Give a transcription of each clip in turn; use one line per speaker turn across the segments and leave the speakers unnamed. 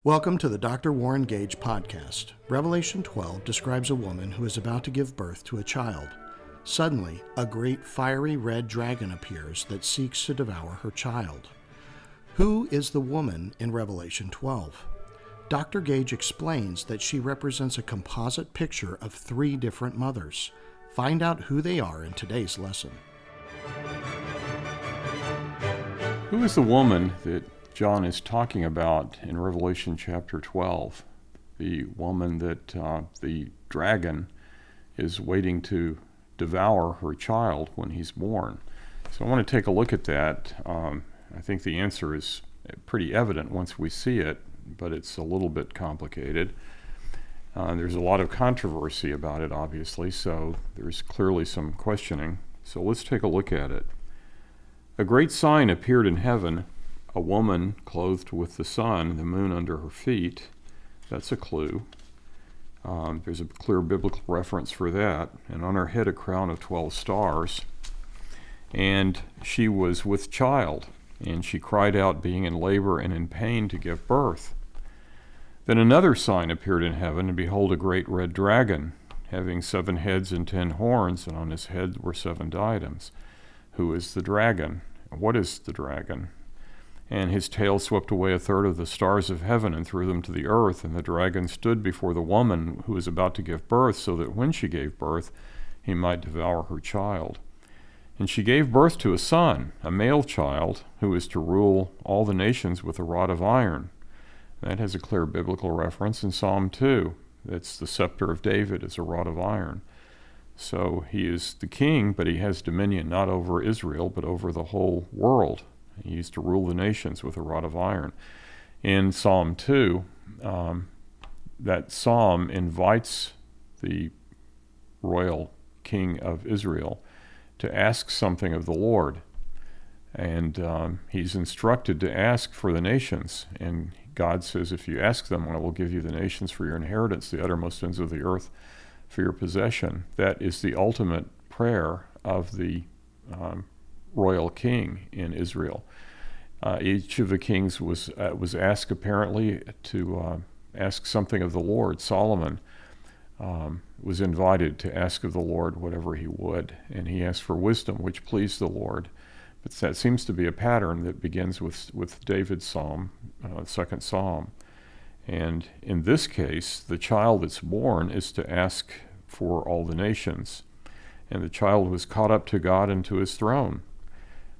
Welcome to the Dr. Warren Gage podcast. Revelation 12 describes a woman who is about to give birth to a child. Suddenly, a great fiery red dragon appears that seeks to devour her child. Who is the woman in Revelation 12? Dr. Gage explains that she represents a composite picture of three different mothers. Find out who they are in today's lesson.
Who is the woman that John is talking about in Revelation chapter 12? The woman that the dragon is waiting to devour her child when he's born. So I want to take a look at that. I think the answer is pretty evident once we see it, but it's a little bit complicated. There's a lot of controversy about it, obviously, so there's clearly some questioning. So let's take a look at it. A great sign appeared in heaven, a woman clothed with the sun, the moon under her feet. That's a clue. There's a clear biblical reference for that. And on her head a crown of 12 stars. And she was with child, and she cried out, being in labor and in pain to give birth. Then another sign appeared in heaven, and behold, a great red dragon, having 7 heads and 10 horns, and on his head were 7 diadems. Who is the dragon? What is the dragon? And his tail swept away 1/3 of the stars of heaven and threw them to the earth. And the dragon stood before the woman who was about to give birth, so that when she gave birth, he might devour her child. And she gave birth to a son, a male child, who is to rule all the nations with a rod of iron. That has a clear biblical reference in Psalm 2. That's the scepter of David is a rod of iron. So he is the king, but he has dominion not over Israel, but over the whole world. He used to rule the nations with a rod of iron. In Psalm 2, that psalm invites the royal king of Israel to ask something of the Lord. And he's instructed to ask for the nations. And God says, if you ask them, I will give you the nations for your inheritance, the uttermost ends of the earth for your possession. That is the ultimate prayer of the royal king in Israel. Each of the kings was asked apparently to ask something of the Lord. Solomon was invited to ask of the Lord whatever he would, and he asked for wisdom, which pleased the Lord. But that seems to be a pattern that begins with David's psalm, second psalm. And in this case, the child that's born is to ask for all the nations. And the child was caught up to God and to his throne.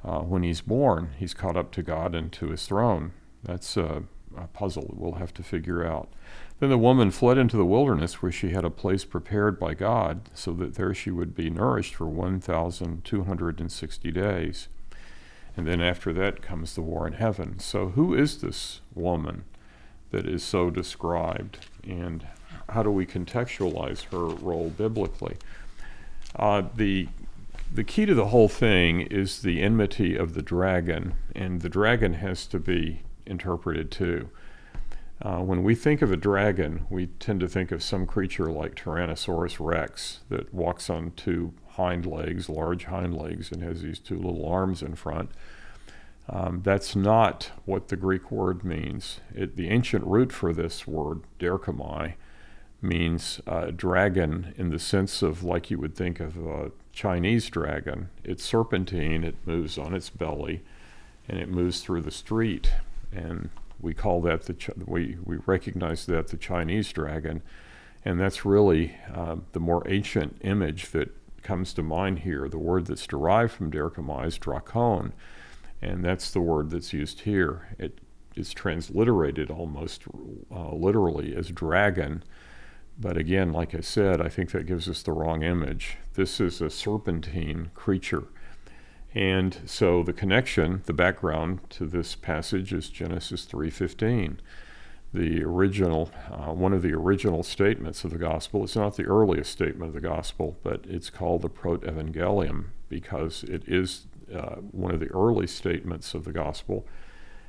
When he's born, he's caught up to God and to his throne. That's a puzzle that we'll have to figure out. Then the woman fled into the wilderness, where she had a place prepared by God, so that there she would be nourished for 1,260 days. And then after that comes the war in heaven. So who is this woman that is so described, and how do we contextualize her role biblically? The key to the whole thing is the enmity of the dragon, and the dragon has to be interpreted too. When we think of a dragon, we tend to think of some creature like Tyrannosaurus Rex that walks on 2 hind legs, large hind legs, and has these 2 little arms in front. That's not what the Greek word means. The ancient root for this word, derkamai, means dragon in the sense of like you would think of a Chinese dragon. It's serpentine, it moves on its belly, and it moves through the street. And we call that we recognize that the Chinese dragon. And that's really the more ancient image that comes to mind here. The word that's derived from derkamai is drakon. And that's the word that's used here. It is transliterated almost literally as dragon. But again, like I said, I think that gives us the wrong image. This is a serpentine creature. And so the connection, the background to this passage is Genesis 3:15. The original, one of the original statements of the gospel. It's not the earliest statement of the gospel, but it's called the proto-evangelium because it is one of the early statements of the gospel.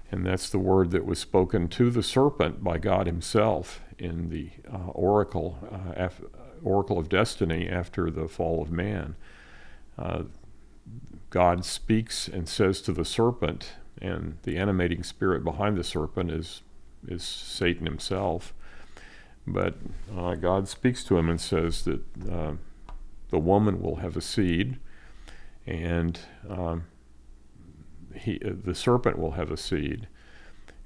And that's the word that was spoken to the serpent by God himself in the oracle of destiny after the fall of man. God speaks and says to the serpent, and the animating spirit behind the serpent is is Satan himself. But God speaks to him and says that the woman will have a seed, and the serpent will have a seed,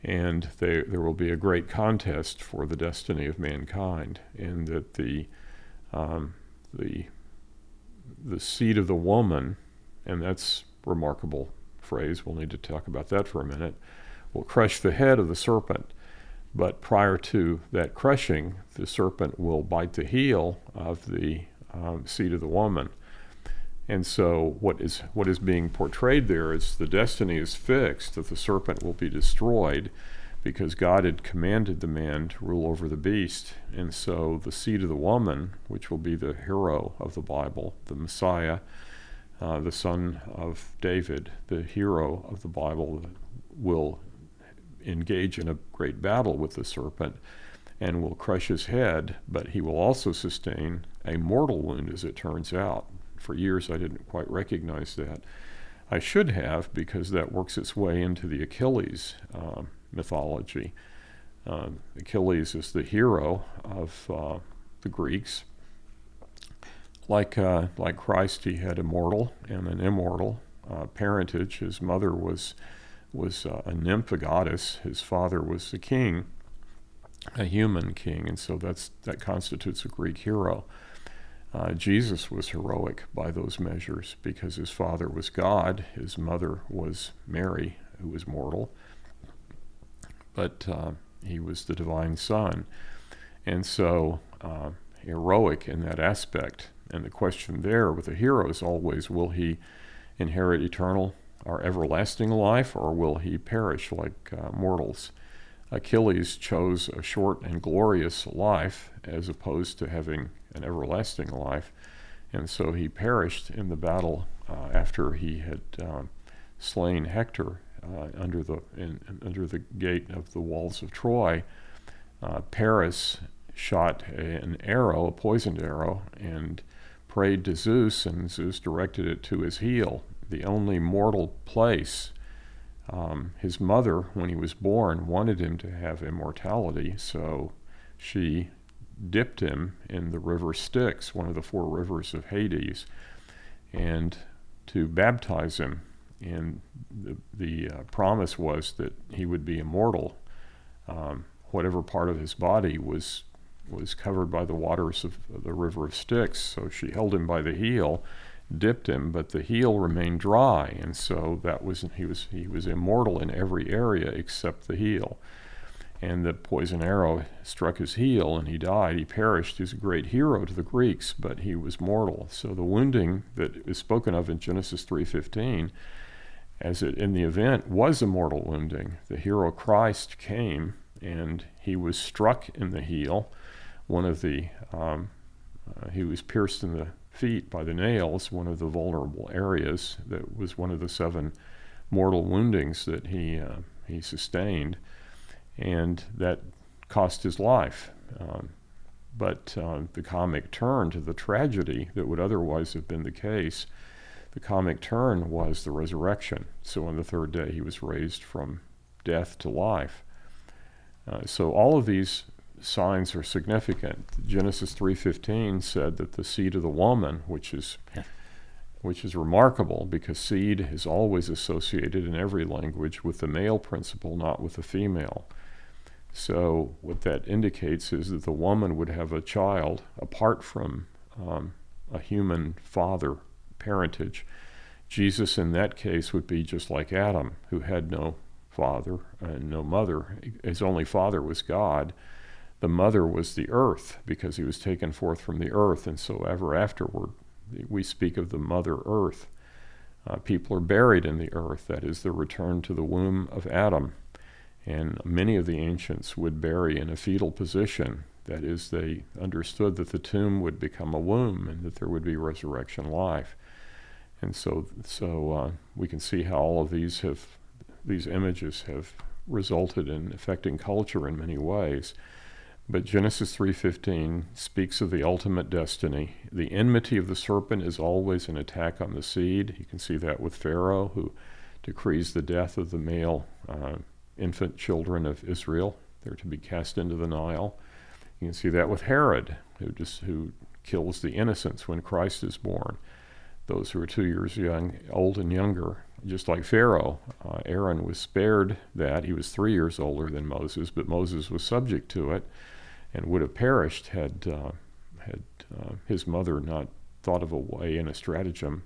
and there will be a great contest for the destiny of mankind, and that the seed of the woman, and that's a remarkable phrase, we'll need to talk about that for a minute, will crush the head of the serpent. But prior to that crushing, the serpent will bite the heel of the seed of the woman. And so what is being portrayed there is the destiny is fixed, that the serpent will be destroyed because God had commanded the man to rule over the beast. And so the seed of the woman, which will be the hero of the Bible, the Messiah, the son of David, the hero of the Bible, will engage in a great battle with the serpent and will crush his head, but he will also sustain a mortal wound, as it turns out. For years I didn't quite recognize that. I should have, because that works its way into the Achilles mythology. Achilles is the hero of the Greeks. Like Christ, he had a mortal and an immortal parentage. His mother was a nymph, a goddess. His father was a king, a human king, and so that constitutes a Greek hero. Jesus was heroic by those measures because his father was God, his mother was Mary, who was mortal, but he was the divine son, and so heroic in that aspect. And the question there with a hero is always, will he inherit eternal or everlasting life, or will he perish like mortals? Achilles chose a short and glorious life as opposed to having an everlasting life, and so he perished in the battle after he had slain Hector under the gate of the walls of Troy. Paris shot an arrow, a poisoned arrow, and prayed to Zeus, and Zeus directed it to his heel, the only mortal place. His mother, when he was born, wanted him to have immortality, so she dipped him in the river Styx, one of the 4 rivers of Hades, and to baptize him. And the promise was that he would be immortal. Whatever part of his body was covered by the waters of the river of Styx, so she held him by the heel, dipped him, but the heel remained dry, and so he was immortal in every area except the heel. And the poison arrow struck his heel, and he died. He perished. He's a great hero to the Greeks, but he was mortal. So the wounding that is spoken of in Genesis 3:15, as it in the event was a mortal wounding. The hero Christ came, and he was struck in the heel. He was pierced in the feet by the nails, one of the vulnerable areas. That was one of the 7 mortal woundings that he sustained, and that cost his life. But the comic turn to the tragedy that would otherwise have been the case, the comic turn was the resurrection. So on the 3rd day he was raised from death to life. So all of these signs are significant. Genesis 3:15 said that the seed of the woman, which is remarkable because seed is always associated in every language with the male principle, not with the female. So what that indicates is that the woman would have a child apart from a human father parentage. Jesus in that case would be just like Adam, who had no father and no mother. His only father was God. The mother was the earth, because he was taken forth from the earth, and so ever afterward we speak of the mother earth. People are buried in the earth, that is the return to the womb of Adam, and many of the ancients would bury in a fetal position. That is, they understood that the tomb would become a womb and that there would be resurrection life. And so we can see how all of these images have resulted in affecting culture in many ways. But Genesis 3:15 speaks of the ultimate destiny. The enmity of the serpent is always an attack on the seed. You can see that with Pharaoh, who decrees the death of the male infant children of Israel They're to be cast into the Nile. You can see that with Herod, who kills the innocents when Christ is born. Those who are 2 years old and younger, just like Pharaoh. Aaron was spared that. He was 3 years older than Moses, but Moses was subject to it and would have perished had his mother not thought of a way and a stratagem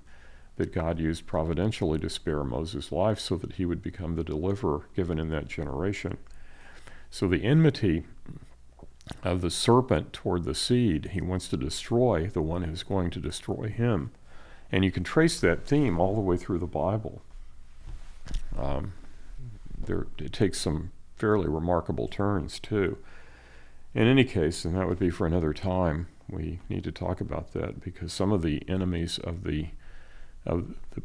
that God used providentially to spare Moses' life so that he would become the deliverer given in that generation. So the enmity of the serpent toward the seed, he wants to destroy the one who's going to destroy him. And you can trace that theme all the way through the Bible. It takes some fairly remarkable turns, too. In any case, and that would be for another time, we need to talk about that, because some of the enemies of the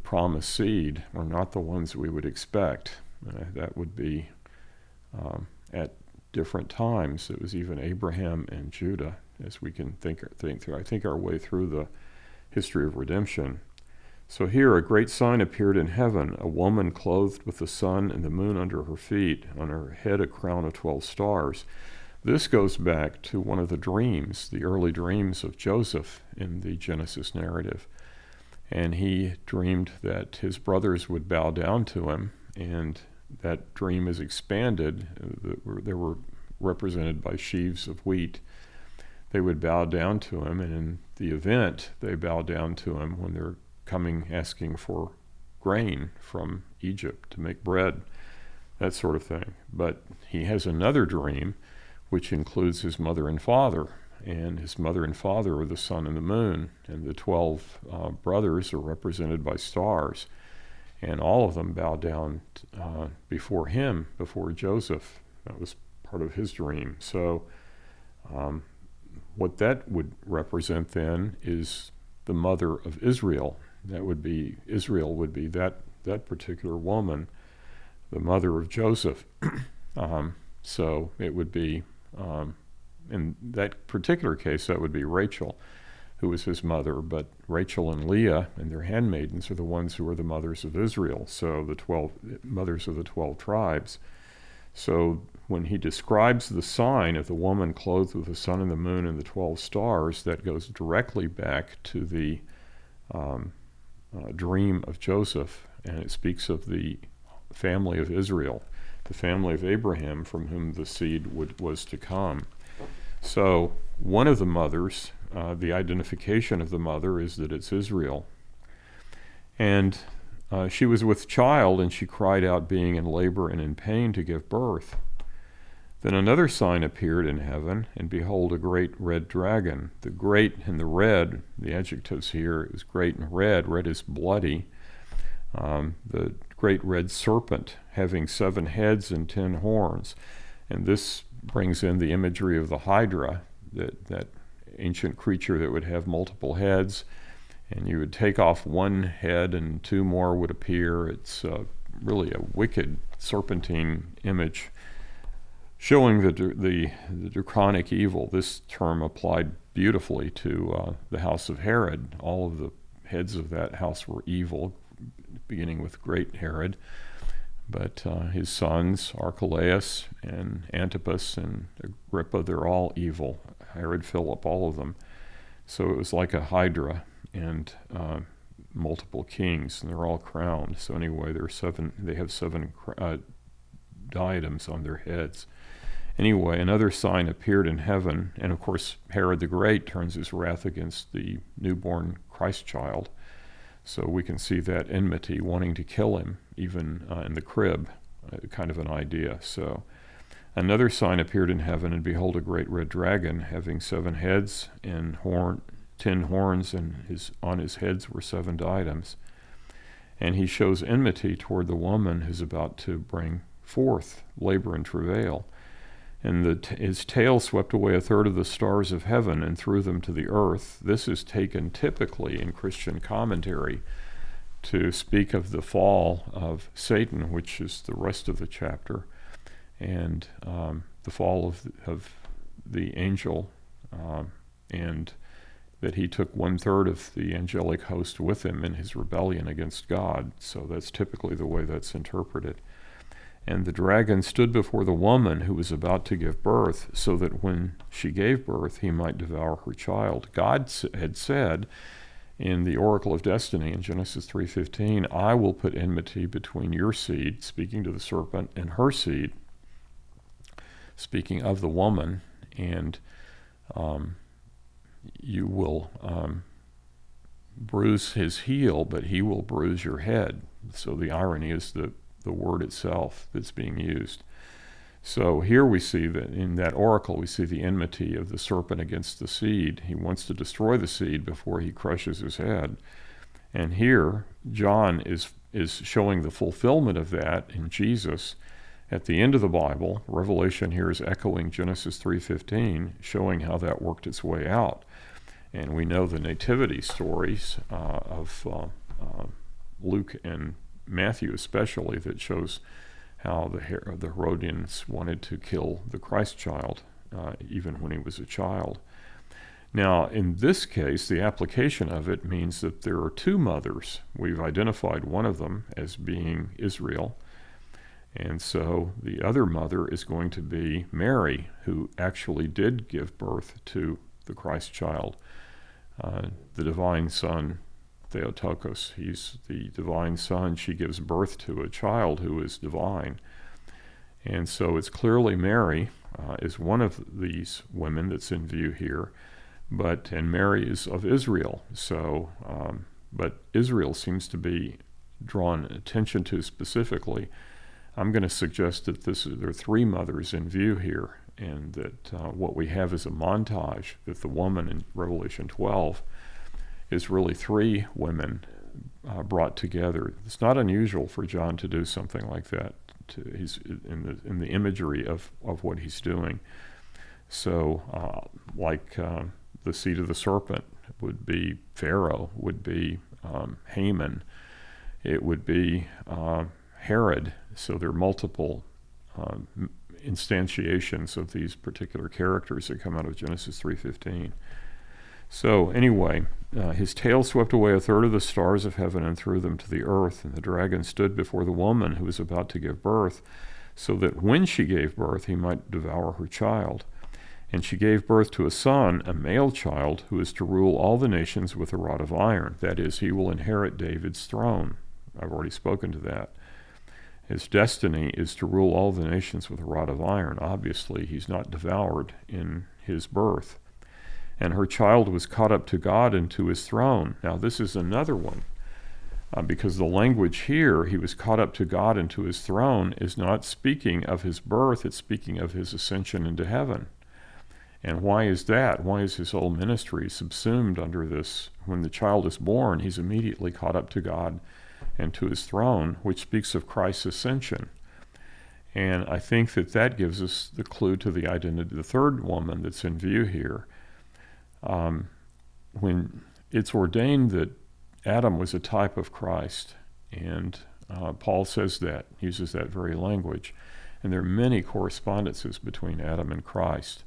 promised seed are not the ones we would expect. That would be at different times. It was even Abraham and Judah, as we can think our way through the history of redemption. So here a great sign appeared in heaven, a woman clothed with the sun and the moon under her feet, on her head a crown of 12 stars. This goes back to one of the dreams, the early dreams of Joseph in the Genesis narrative. And he dreamed that his brothers would bow down to him, and that dream is expanded. They were represented by sheaves of wheat. They would bow down to him, and in the event, they bow down to him when they're coming asking for grain from Egypt to make bread, that sort of thing. But he has another dream, which includes his mother and father. And his mother and father are the sun and the moon, and the 12 brothers are represented by stars. And all of them bow down before him, before Joseph. That was part of his dream. So what that would represent then is the mother of Israel. Israel would be that particular woman, the mother of Joseph. So it would be, in that particular case, that would be Rachel, who was his mother. But Rachel and Leah and their handmaidens are the ones who are the mothers of Israel, so the 12 mothers of the 12 tribes. So when he describes the sign of the woman clothed with the sun and the moon and the 12 stars, that goes directly back to the dream of Joseph, and it speaks of the family of Israel, the family of Abraham, from whom the seed was to come. So one of the mothers, the identification of the mother is that it's Israel. And she was with child, and she cried out, being in labor and in pain to give birth. Then another sign appeared in heaven, and behold, a great red dragon. The great and the red, the adjectives here is great and red. Red is bloody. The great red serpent, having 7 heads and 10 horns. And this brings in the imagery of the Hydra, that ancient creature that would have multiple heads, and you would take off one head and 2 more would appear. It's really a wicked serpentine image, showing the draconic evil. This term applied beautifully to the house of Herod. All of the heads of that house were evil, beginning with great Herod. But his sons, Archelaus and Antipas and Agrippa, they're all evil. Herod, Philip, all of them. So it was like a hydra, and multiple kings, and they're all crowned. So anyway, they have 7 diadems on their heads. Anyway, another sign appeared in heaven, and of course Herod the Great turns his wrath against the newborn Christ child. So we can see that enmity, wanting to kill him, even in the crib, kind of an idea. So another sign appeared in heaven, and behold, a great red dragon, having 7 heads and 10 horns, and on his heads were 7 diadems. And he shows enmity toward the woman who's about to bring forth labor and travail. And his tail swept away 1/3 of the stars of heaven and threw them to the earth. This is taken typically in Christian commentary to speak of the fall of Satan, which is the rest of the chapter, and the fall of the angel, and that he took 1/3 of the angelic host with him in his rebellion against God. So that's typically the way that's interpreted. And the dragon stood before the woman who was about to give birth, so that when she gave birth, he might devour her child. God had said in the Oracle of Destiny in Genesis 3:15, I will put enmity between your seed, speaking to the serpent, and her seed, speaking of the woman, and you will bruise his heel, but he will bruise your head. So the irony is the word itself that's being used. So here we see that in that oracle, we see the enmity of the serpent against the seed. He wants to destroy the seed before he crushes his head. And here, John is showing the fulfillment of that in Jesus. At the end of the Bible, Revelation here is echoing Genesis 3:15, showing how that worked its way out. And we know the nativity stories of Luke and Matthew especially, that shows how the Herodians wanted to kill the Christ child, even when he was a child. Now, in this case, the application of it means that there are two mothers. We've identified one of them as being Israel, and so the other mother is going to be Mary, who actually did give birth to the Christ child, the divine Son, Theotokos. He's the divine Son. She gives birth to a child who is divine. And so it's clearly Mary is one of these women that's in view here, and Mary is of Israel. So, but Israel seems to be drawn attention to specifically. I'm going to suggest that there are three mothers in view here, and that what we have is a montage, that the woman in Revelation 12 is really three women brought together. It's not unusual for John to do something like that. He's in the imagery of what he's doing. So, the seed of the serpent would be Pharaoh, would be Haman, it would be Herod. So there are multiple instantiations of these particular characters that come out of Genesis 3:15. So anyway, his tail swept away a third of the stars of heaven and threw them to the earth. And the dragon stood before the woman who was about to give birth, so that when she gave birth, he might devour her child. And she gave birth to a son, a male child, who is to rule all the nations with a rod of iron. That is, he will inherit David's throne. I've already spoken to that. His destiny is to rule all the nations with a rod of iron. Obviously, he's not devoured in his birth. And her child was caught up to God and to his throne. Now, this is another one, because the language here, he was caught up to God and to his throne, is not speaking of his birth, it's speaking of his ascension into heaven. And why is that? Why is his whole ministry subsumed under this? When the child is born, he's immediately caught up to God and to his throne, which speaks of Christ's ascension. And I think that gives us the clue to the identity of the third woman that's in view here. When it's ordained that Adam was a type of Christ, and Paul says that, uses that very language, and there are many correspondences between Adam and Christ.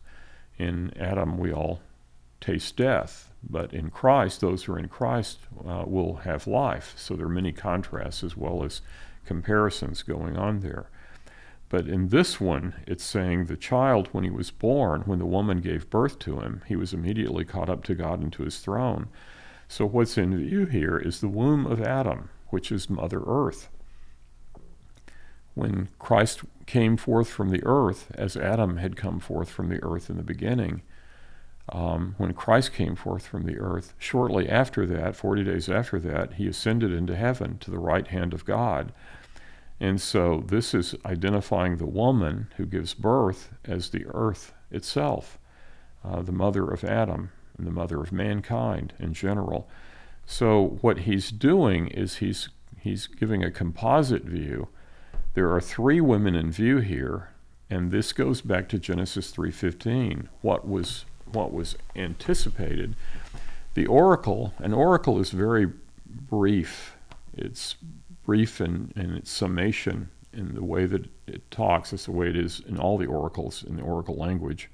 In Adam, we all taste death, but in Christ, those who are in Christ will have life. So there are many contrasts as well as comparisons going on there. But in this one, it's saying the child, when he was born, when the woman gave birth to him, he was immediately caught up to God and to his throne. So what's in view here is the womb of Adam, which is Mother Earth. When Christ came forth from the earth, as Adam had come forth from the earth in the beginning, when Christ came forth from the earth, shortly after that, 40 days after that, he ascended into heaven to the right hand of God. And so this is identifying the woman who gives birth as the earth itself, the mother of Adam and the mother of mankind in general. So what he's doing is he's giving a composite view. There are three women in view here, and this goes back to Genesis 3:15. What was anticipated? The oracle, an oracle is very brief. It's brief in its summation in the way that it talks. It's the way it is in all the oracles, in the oracle language.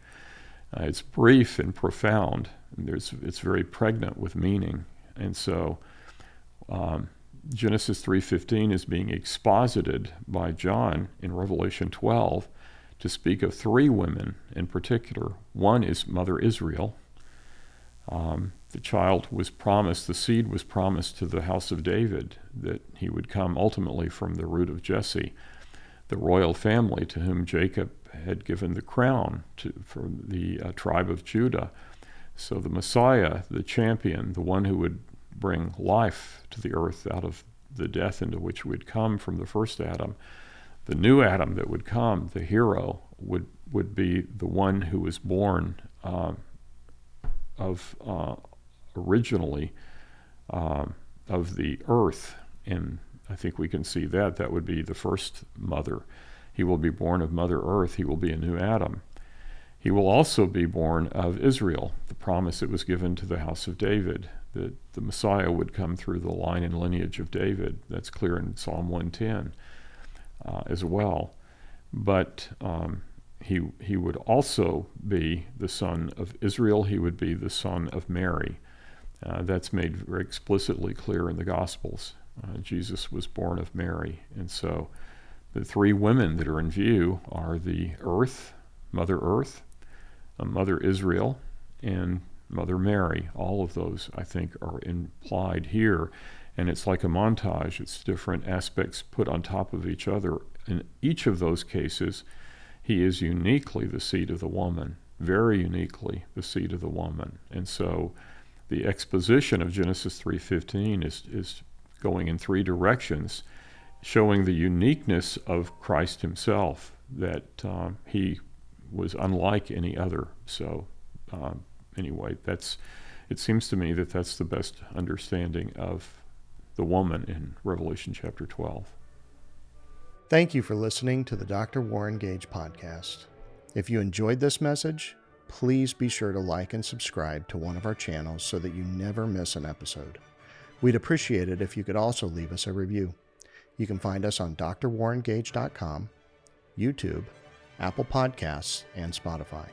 It's brief and profound, and it's very pregnant with meaning. And so Genesis 3:15 is being exposited by John in Revelation 12 to speak of three women in particular. One is Mother Israel. The child was promised, the seed was promised to the house of David, that he would come ultimately from the root of Jesse, the royal family to whom Jacob had given the crown from the tribe of Judah. So the Messiah, the champion, the one who would bring life to the earth out of the death into which we'd come from the first Adam, the new Adam that would come, the hero, would be the one who was born originally of the earth. And I think we can see that would be the first mother. He will be born of Mother Earth. He will be a new Adam. He will also be born of Israel, the promise that was given to the house of David, that the Messiah would come through the line and lineage of David. That's clear in Psalm 110 as well. But he would also be the son of Israel. He would be the son of Mary. That's made very explicitly clear in the Gospels. Jesus was born of Mary. And so the three women that are in view are the earth, Mother Earth, Mother Israel, and Mother Mary. All of those, I think, are implied here. And it's like a montage. It's different aspects put on top of each other. In each of those cases, he is uniquely the seed of the woman, very uniquely the seed of the woman. And so the exposition of Genesis 3:15 is going in three directions, showing the uniqueness of Christ himself, that he was unlike any other. So anyway, it seems to me that that's the best understanding of the woman in Revelation chapter 12.
Thank you for listening to the Dr. Warren Gage podcast. If you enjoyed this message, please be sure to like and subscribe to one of our channels so that you never miss an episode. We'd appreciate it if you could also leave us a review. You can find us on drwarrengage.com, YouTube, Apple Podcasts, and Spotify.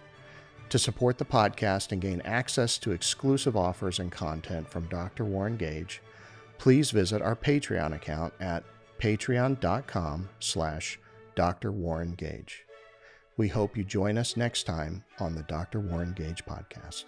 To support the podcast and gain access to exclusive offers and content from Dr. Warren Gage, please visit our Patreon account at patreon.com/Dr. Warren Gage. We hope you join us next time on the Dr. Warren Gage podcast.